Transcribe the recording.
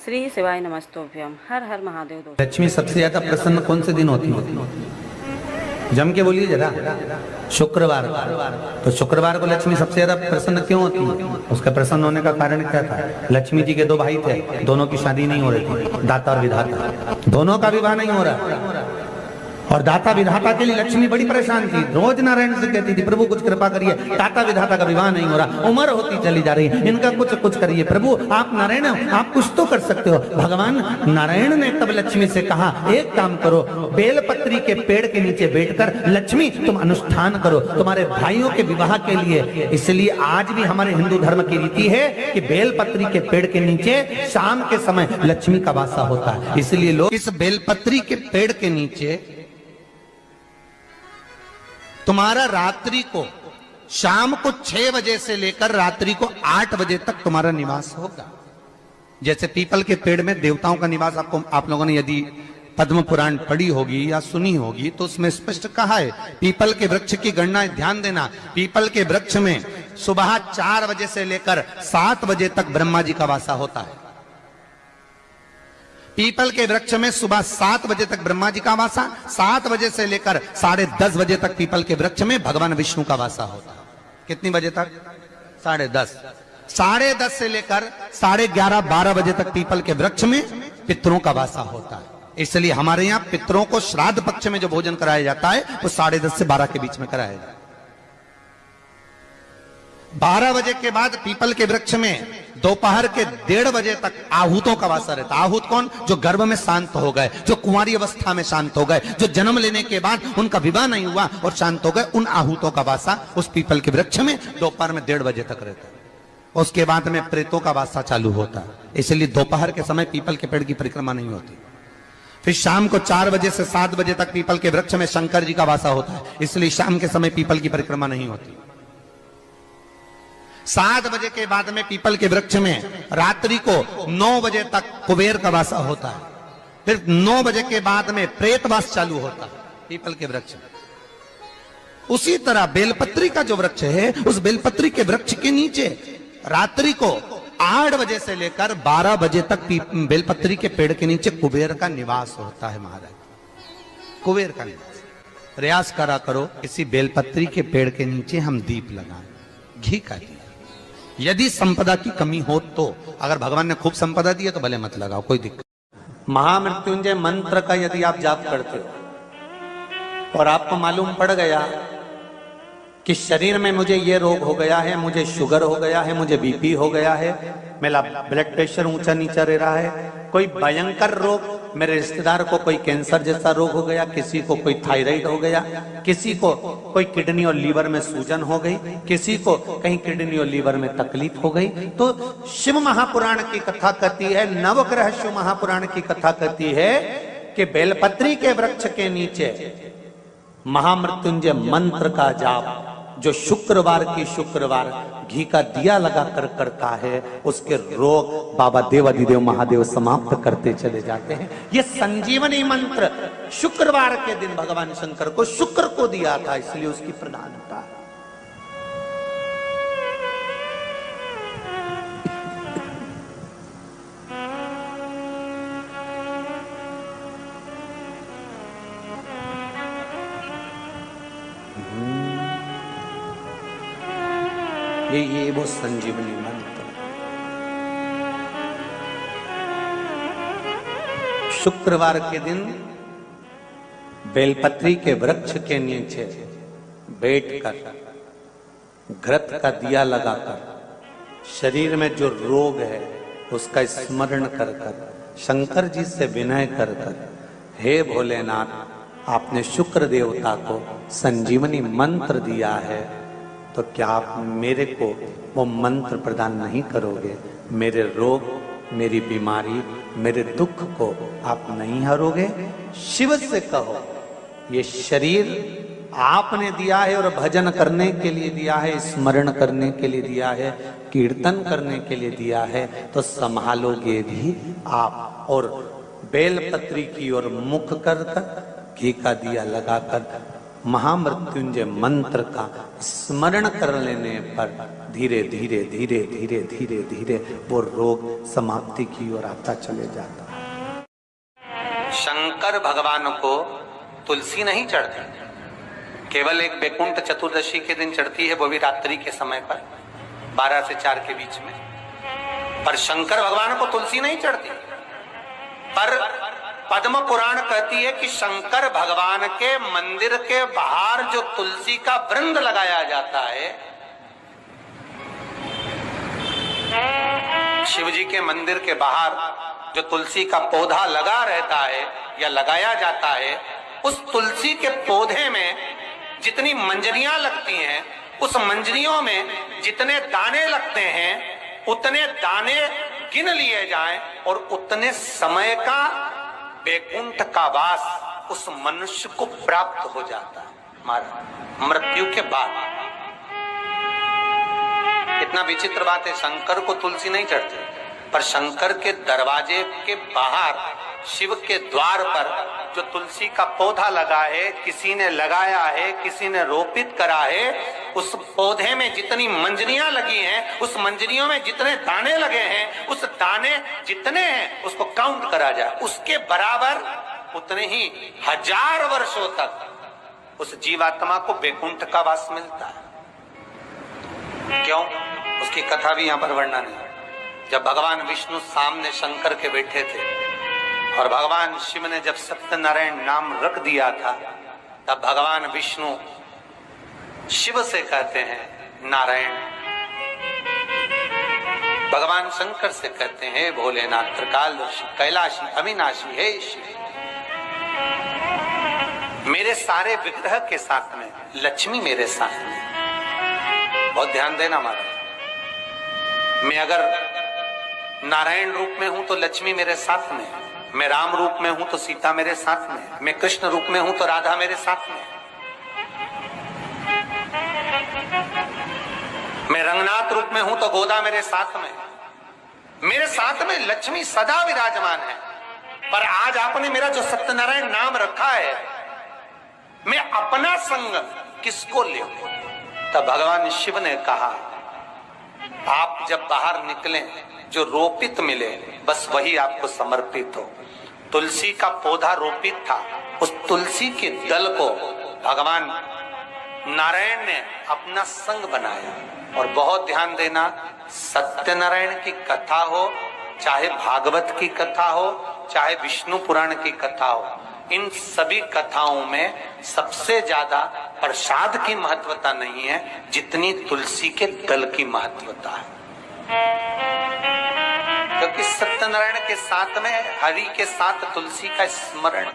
श्री शिवाय नमस्तोभ्यम। हर हर महादेव। दोस्तों, लक्ष्मी सबसे ज्यादा प्रसन्न कौन से दिन होती है? जम के बोलिए जरा। शुक्रवार। तो शुक्रवार को लक्ष्मी सबसे ज्यादा प्रसन्न क्यों होती है? उसका प्रसन्न होने का कारण क्या था? लक्ष्मी जी के दो भाई थे, दोनों की शादी नहीं हो रही थी, दाता और विधाता, दोनों का विवाह नहीं हो रहा। और दाता विधाता के लिए लक्ष्मी बड़ी परेशान थी। रोज नारायण से कहती थी, प्रभु कुछ कृपा करिए, दाता विधाता का विवाह नहीं हो रहा, उम्र होती चली जा रही, इनका कुछ करिए प्रभु, आप नारायण आप कुछ तो कर सकते हो। भगवान नारायण ने तब लक्ष्मी से कहा, एक काम करो, बेलपत्री के पेड़ के नीचे बैठकर लक्ष्मी तुम अनुष्ठान करो तुम्हारे भाइयों के विवाह के लिए। इसलिए आज भी हमारे हिंदू धर्म की रीति है कि बेलपत्री के पेड़ के नीचे शाम के समय लक्ष्मी का वासा होता है। इसलिए लोग इस बेलपत्री के पेड़ के नीचे तुम्हारा रात्रि को शाम को 6 बजे से लेकर रात्रि को 8 बजे तक तुम्हारा निवास होगा। जैसे पीपल के पेड़ में देवताओं का निवास, आपको आप लोगों ने यदि पद्म पुराण पढ़ी होगी या सुनी होगी तो उसमें स्पष्ट कहा है। पीपल के वृक्ष की गणना ध्यान देना, पीपल के वृक्ष में सुबह 4 बजे से लेकर 7 बजे तक ब्रह्मा जी का वासा होता है। पीपल के वृक्ष में सुबह 7 बजे तक ब्रह्मा जी का वासा, 7 बजे से लेकर 10:30 बजे तक पीपल के वृक्ष में भगवान विष्णु का वासा होता है। कितनी बजे तक? 10:30। 10:30 से लेकर 11:30 12 बजे तक पीपल के वृक्ष में पितरों का वासा होता है। इसलिए हमारे यहाँ पितरों को श्राद्ध पक्ष में जो भोजन कराया जाता है वो 10:30 से 12 के बीच में कराया जाता है। 12 बजे के बाद पीपल के वृक्ष में दोपहर के 1:30 बजे तक आहूतों का वासा रहता है। आहूत कौन? जो गर्भ में शांत हो गए, जो कुंवारी अवस्था में शांत हो गए, जो जन्म लेने के बाद उनका विवाह नहीं हुआ और शांत हो गए, उन आहूतों का वासा उस पीपल के वृक्ष में दोपहर में 1:30 बजे तक रहता है। उसके बाद में प्रेतों का वासा चालू होता है। इसलिए दोपहर के समय पीपल के पेड़ की परिक्रमा नहीं होती। फिर शाम को 4 बजे से 7 बजे तक पीपल के वृक्ष में शंकर जी का वासा होता है। इसलिए शाम के समय पीपल की परिक्रमा नहीं होती। 7 बजे के बाद में पीपल के वृक्ष में रात्रि को 9 बजे तक कुबेर का वासा होता है। फिर 9 बजे के बाद में प्रेतवास चालू होता है पीपल के वृक्ष में। उसी तरह बेलपत्री का जो वृक्ष है, उस बेलपत्री के वृक्ष के नीचे रात्रि को 8 बजे से लेकर 12 बजे तक बेलपत्री के पेड़ के नीचे कुबेर का निवास होता है। महाराज, कुबेर का निवास। प्रयास करा करो इसी बेलपत्री के पेड़ के नीचे हम दीप लगाएं, घी का दीप। यदि संपदा की कमी हो तो, अगर भगवान ने खूब संपदा दी है तो भले मत लगाओ, कोई दिक्कत। महामृत्युंजय मंत्र का यदि आप जाप करते हो और आपको मालूम पड़ गया कि शरीर में मुझे ये रोग हो गया है, मुझे शुगर हो गया है, मुझे बीपी हो गया है, मेरा ब्लड प्रेशर ऊंचा नीचा रह रहा है, कोई भयंकर रोग, मेरे रिश्तेदार को कोई कैंसर जैसा रोग हो गया, किसी को कोई थायराइड हो गया, किसी को कोई किडनी और लीवर में सूजन हो गई, किसी को कहीं किडनी और लीवर में तकलीफ हो गई, तो शिव महापुराण की कथा कहती है, नवग्रह शिव महापुराण की कथा कहती है कि बेलपत्री के वृक्ष के नीचे महामृत्युंजय मंत्र का जाप जो शुक्रवार की शुक्रवार घी का दिया लगा कर करता है, उसके रोग बाबा देवाधिदेव महादेव समाप्त करते चले जाते हैं। ये संजीवनी मंत्र शुक्रवार के दिन भगवान शंकर को शुक्र को दिया था, इसलिए उसकी प्रधानता है। ये वो संजीवनी मंत्र। शुक्रवार के दिन बेलपत्री के वृक्ष के नीचे बैठकर घृत का दिया लगाकर शरीर में जो रोग है उसका स्मरण कर कर शंकर जी से विनय कर कर, हे भोलेनाथ, आपने शुक्र देवता को संजीवनी मंत्र दिया है, तो क्या आप मेरे को वो मंत्र प्रदान नहीं करोगे? मेरे रोग, मेरी बीमारी, मेरे दुख को आप नहीं हरोगे? शिव से कहो, ये शरीर आपने दिया है और भजन करने के लिए दिया है, स्मरण करने के लिए दिया है, कीर्तन करने के लिए दिया है, तो संभालोगे भी आप। और बेलपत्री की ओर मुख कर घी का दिया लगाकर महामृत्युंजय मंत्र का स्मरण कर लेने पर धीरे धीरे धीरे धीरे धीरे धीरे वो रोग समाप्ति की ओर आता चले जाता। शंकर भगवान को तुलसी नहीं चढ़ती, केवल एक बैकुंठ चतुर्दशी के दिन चढ़ती है, वो भी रात्रि के समय पर 12 से 4 के बीच में। पर शंकर भगवान को तुलसी नहीं चढ़ती। पर पद्म पुराण कहती है कि शंकर भगवान के मंदिर के बाहर जो तुलसी का वृंद लगाया जाता है, शिव जी के मंदिर के बाहर जो तुलसी का पौधा लगा रहता है या लगाया जाता है, उस तुलसी के पौधे में जितनी मंजरियां लगती हैं, उस मंजरियों में जितने दाने लगते हैं, उतने दाने गिन लिए जाएं और उतने समय का बैकुंठ का वास उस मनुष्य को प्राप्त हो जाता है हमारा मृत्यु के बाद। इतना विचित्र बात है, शंकर को तुलसी नहीं चढ़ती, पर शंकर के दरवाजे के बाहर शिव के द्वार पर जो तुलसी का पौधा लगा है, किसी ने लगाया है, किसी ने रोपित करा है, उस पौधे में जितनी मंजरियां लगी हैं, उस मंजरियों में जितने दाने लगे हैं, उस दाने जितने हैं उसको काउंट करा जाए, उसके बराबर उतने ही 1000 वर्षों तक उस जीवात्मा को बैकुंठ का वास मिलता है। क्यों? उसकी कथा भी यहां पर वर्णन है। जब भगवान विष्णु सामने शंकर के बैठे थे और भगवान शिव ने जब सत्यनारायण नाम रख दिया था, तब भगवान विष्णु शिव से कहते हैं नारायण। भगवान शंकर से कहते हैं भोलेनाथ, त्रिकालदर्शी, कैलाशी, अविनाशी, हे शिव। मेरे सारे विग्रह के साथ में लक्ष्मी मेरे साथ में। बहुत ध्यान देना महाराज, मैं अगर नारायण रूप में हूं तो लक्ष्मी मेरे साथ में, मैं राम रूप में हूं तो सीता मेरे साथ में, मैं कृष्ण रूप में हूं तो राधा मेरे साथ में, मैं रंगनाथ रूप में हूं तो गोदा मेरे साथ में। मेरे साथ में लक्ष्मी सदा विराजमान है। पर आज आपने मेरा जो सत्यनारायण नाम रखा है, मैं अपना संग किसको ले? तब भगवान शिव ने कहा, आप जब बाहर निकले जो रोपित मिले बस वही आपको समर्पित हो। तुलसी का पौधा रोपित था, उस तुलसी के दल को भगवान नारायण ने अपना संग बनाया। और बहुत ध्यान देना, सत्यनारायण की कथा हो, चाहे भागवत की कथा हो, चाहे विष्णु पुराण की कथा हो, इन सभी कथाओं में सबसे ज्यादा प्रसाद की महत्वता नहीं है जितनी तुलसी के दल की महत्वता है। क्योंकि सत्यनारायण के साथ में हरि के साथ तुलसी का स्मरण